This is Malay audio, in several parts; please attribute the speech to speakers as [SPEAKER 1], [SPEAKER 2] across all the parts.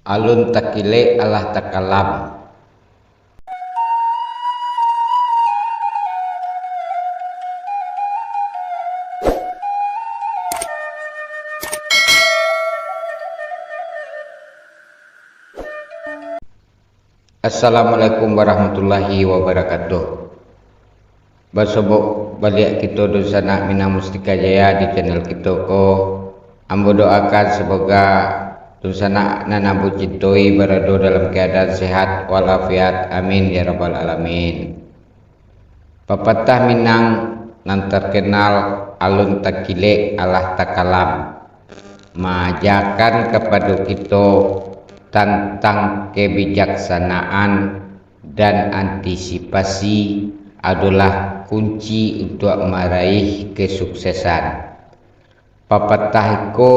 [SPEAKER 1] Alun takile alah takalam. Assalamualaikum warahmatullahi wabarakatuh. Basobok balik kita dosana Mina Mustika Jaya di channel kita ko. Ambo doakan semoga dosana nanabu citoi berado dalam keadaan sehat walafiat. Amin ya rabbal alamin. Pepatah Minang nan terkenal alun takile alah takalam mengajarkan kepada kita tentang kebijaksanaan dan antisipasi adalah kunci untuk meraih kesuksesan. Pepatah itu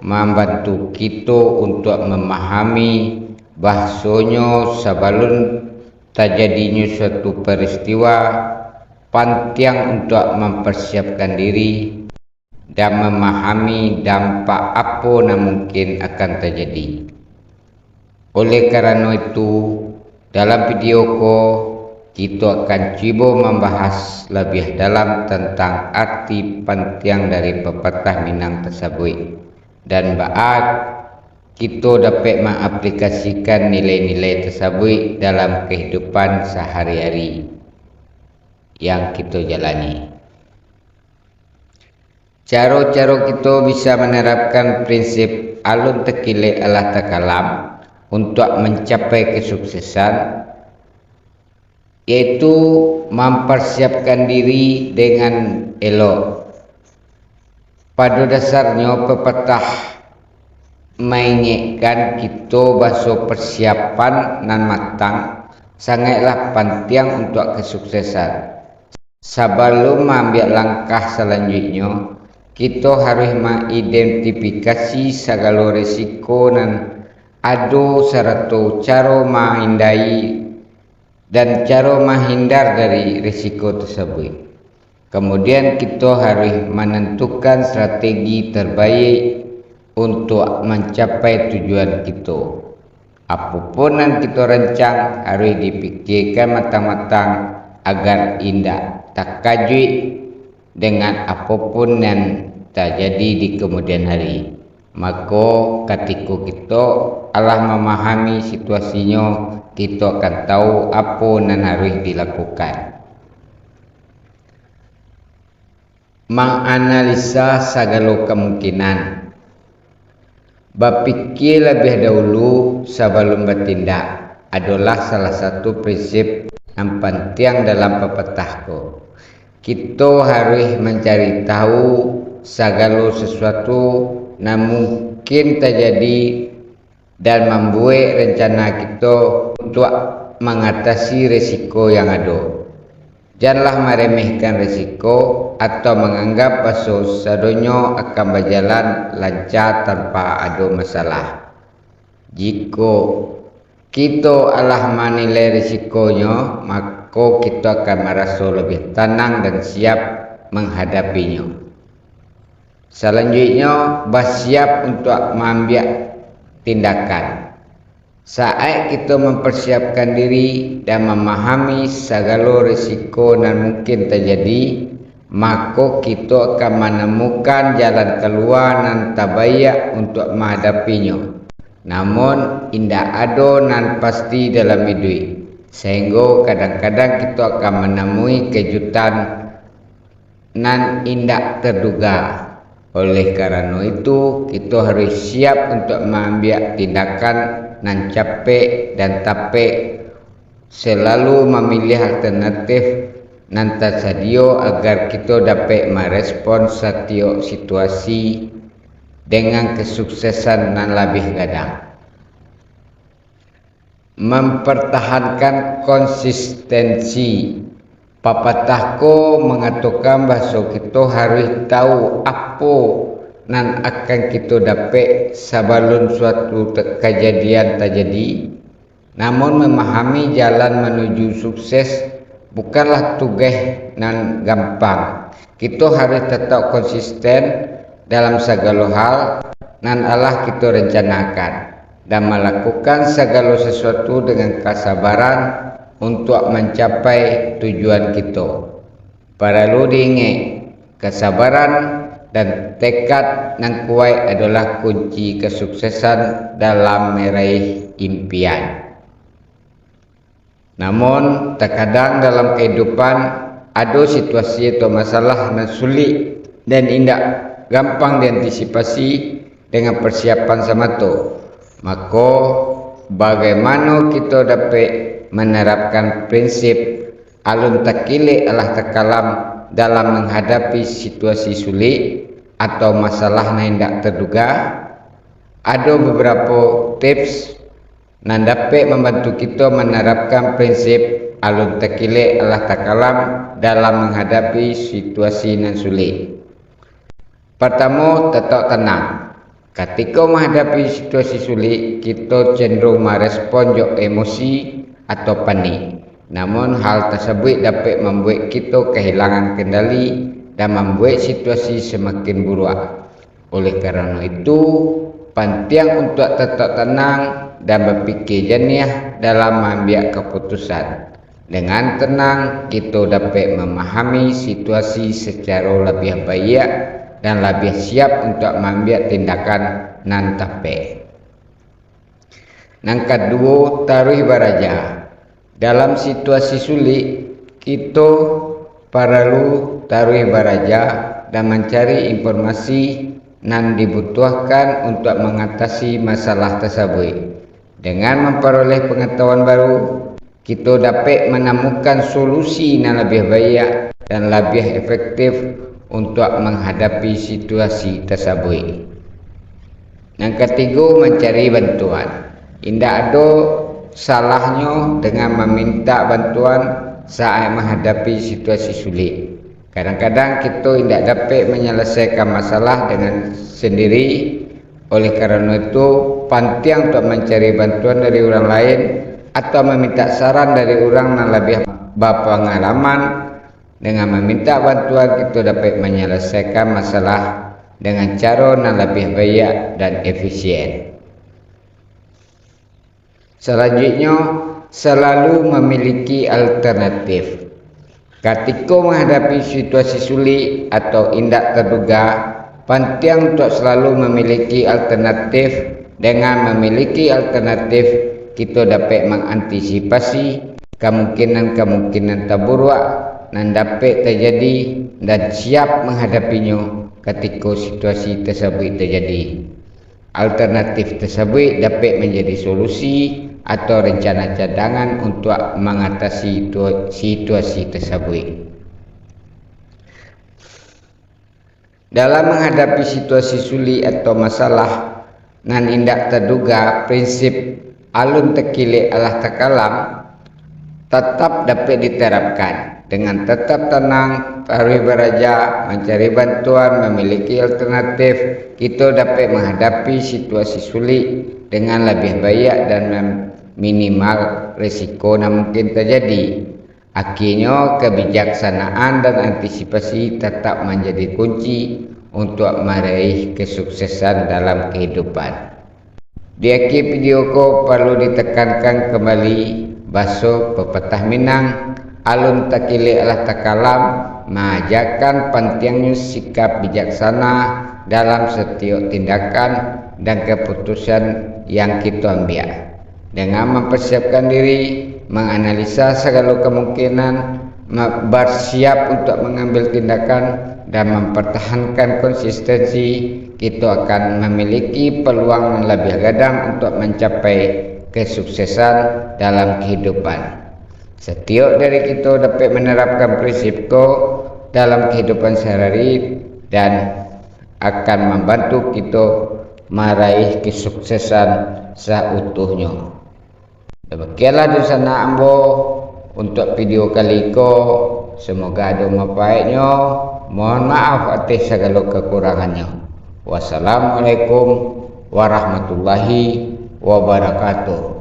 [SPEAKER 1] membantu kita untuk memahami bahasanya sebelum terjadinya suatu peristiwa, penting untuk mempersiapkan diri dan memahami dampak apa yang mungkin akan terjadi. Oleh karena itu, dalam video ko kita akan cuba membahas lebih dalam tentang arti penting dari pepatah Minang tersebut dan baat kita dapat mengaplikasikan nilai-nilai tersebut dalam kehidupan sehari-hari yang kita jalani. Cara-cara kita bisa menerapkan prinsip alun takile alah takalam untuk mencapai kesuksesan, yaitu mempersiapkan diri dengan elok. Pada dasarnya pepatah mengingatkan kita bahwa persiapan nan matang sangatlah penting untuk kesuksesan. Sebelum mengambil langkah selanjutnya, kita harus mengidentifikasi segala risiko dan ada serta cara menghindari dan cara menghindar dari risiko tersebut. Kemudian kita harus menentukan strategi terbaik untuk mencapai tujuan kita. Apapun yang kita rancang harus dipikirkan matang-matang agar tidak terkejut dengan apapun yang terjadi di kemudian hari. Maka ketika kita Allah memahami situasinya, kita akan tahu apa yang harus dilakukan. Menganalisa segala kemungkinan. Berpikir lebih dahulu sebelum bertindak adalah salah satu prinsip yang penting dalam pepatahku. Kita harus mencari tahu segala sesuatu yang mungkin terjadi dan membuat rencana kita untuk mengatasi risiko yang ada. Janganlah meremehkan risiko atau menganggap bahwa semuanya akan berjalan lancar tanpa ada masalah. Jika kita adalah menilai risikonya, maka kita akan merasa lebih tenang dan siap menghadapinya. Selanjutnya, bersiap untuk mengambil tindakan. Saat kita mempersiapkan diri dan memahami segala risiko yang mungkin terjadi, maka kita akan menemukan jalan keluar yang terbaik untuk menghadapinya. Namun, tidak ada yang pasti dalam hidup, sehingga kadang-kadang kita akan menemui kejutan yang tidak terduga. Oleh karena itu, kita harus siap untuk mengambil tindakan nan capek dan tapek, selalu memilih alternatif nan tersedia agar kita dapat merespon setiap situasi dengan kesuksesan nan lebih gadang. Mempertahankan konsistensi. Pepatahku mengatakan bahawa kita harus tahu apa yang akan kita dapat sebelum suatu kejadian terjadi. Namun memahami jalan menuju sukses bukanlah tugas yang gampang. Kita harus tetap konsisten dalam segala hal yang Allah kita rencanakan. dan melakukan segala sesuatu dengan kesabaran untuk mencapai tujuan kita. Perlu diingat, kesabaran dan tekad yang kuat adalah kunci kesuksesan dalam meraih impian. Namun, terkadang dalam kehidupan ada situasi atau masalah yang sulit dan tidak gampang diantisipasi dengan persiapan semata. Maka, bagaimana kita dapat menerapkan prinsip alun takilek alah takalam dalam menghadapi situasi sulit atau masalah yang tidak terduga? Ada beberapa tips yang dapat membantu kita menerapkan prinsip alun takilek alah takalam dalam menghadapi situasi yang sulit. Pertama, tetap tenang. Ketika menghadapi situasi sulit, kita cenderung merespon emosi atau panik. Namun hal tersebut dapat membuat kita kehilangan kendali dan membuat situasi semakin buruk. Oleh kerana itu, penting untuk tetap tenang dan berfikir jernih dalam mengambil keputusan. Dengan tenang, kita dapat memahami situasi secara lebih baik dan lebih siap untuk mengambil tindakan yang tepat. Yang kedua, taruh beraja. Dalam situasi sulit, kita perlu taruh beraja dan mencari informasi yang dibutuhkan untuk mengatasi masalah tersebut. Dengan memperoleh pengetahuan baru, kita dapat menemukan solusi yang lebih baik dan lebih efektif untuk menghadapi situasi tersebut. Yang ketiga, mencari bantuan. Tidak ada salahnya dengan meminta bantuan saat menghadapi situasi sulit. Kadang-kadang kita tidak dapat menyelesaikan masalah dengan sendiri. Oleh kerana itu, penting untuk mencari bantuan dari orang lain atau meminta saran dari orang yang lebih berpengalaman. Dengan meminta bantuan, kita dapat menyelesaikan masalah dengan cara yang lebih baik dan efisien. Selanjutnya, selalu memiliki alternatif. Ketika menghadapi situasi sulit atau tidak terduga, penting untuk selalu memiliki alternatif. Dengan memiliki alternatif, kita dapat mengantisipasi kemungkinan-kemungkinan terburuk yang dapat terjadi dan siap menghadapinya ketika situasi tersebut terjadi. Alternatif tersebut dapat menjadi solusi atau rencana cadangan untuk mengatasi situasi tersebut. Dalam menghadapi situasi sulit atau masalah yang tidak terduga, prinsip alun takilek alah takalam tetap dapat diterapkan. Dengan tetap tenang, taruh beraja, mencari bantuan, memiliki alternatif, kita dapat menghadapi situasi sulit dengan lebih baik dan minimal risiko yang mungkin terjadi. Akhirnya, kebijaksanaan dan antisipasi tetap menjadi kunci untuk meraih kesuksesan dalam kehidupan. Di akhir video ko perlu ditekankan kembali bahasa pepatah Minang, alun takilek alah takalam mengajarkan pentingnya sikap bijaksana dalam setiap tindakan dan keputusan yang kita ambil. Dengan mempersiapkan diri, menganalisa segala kemungkinan, bersiap untuk mengambil tindakan dan mempertahankan konsistensi, kita akan memiliki peluang yang lebih gadang untuk mencapai kesuksesan dalam kehidupan. Setiap dari kita dapat menerapkan prinsip ko dalam kehidupan sehari-hari dan akan membantu kita meraih kesuksesan seutuhnya. Demikianlah di sana ambo untuk video kali ko. Semoga ada manfaatnya. Mohon maaf atas segala kekurangannya. Wassalamualaikum warahmatullahi wabarakatuh.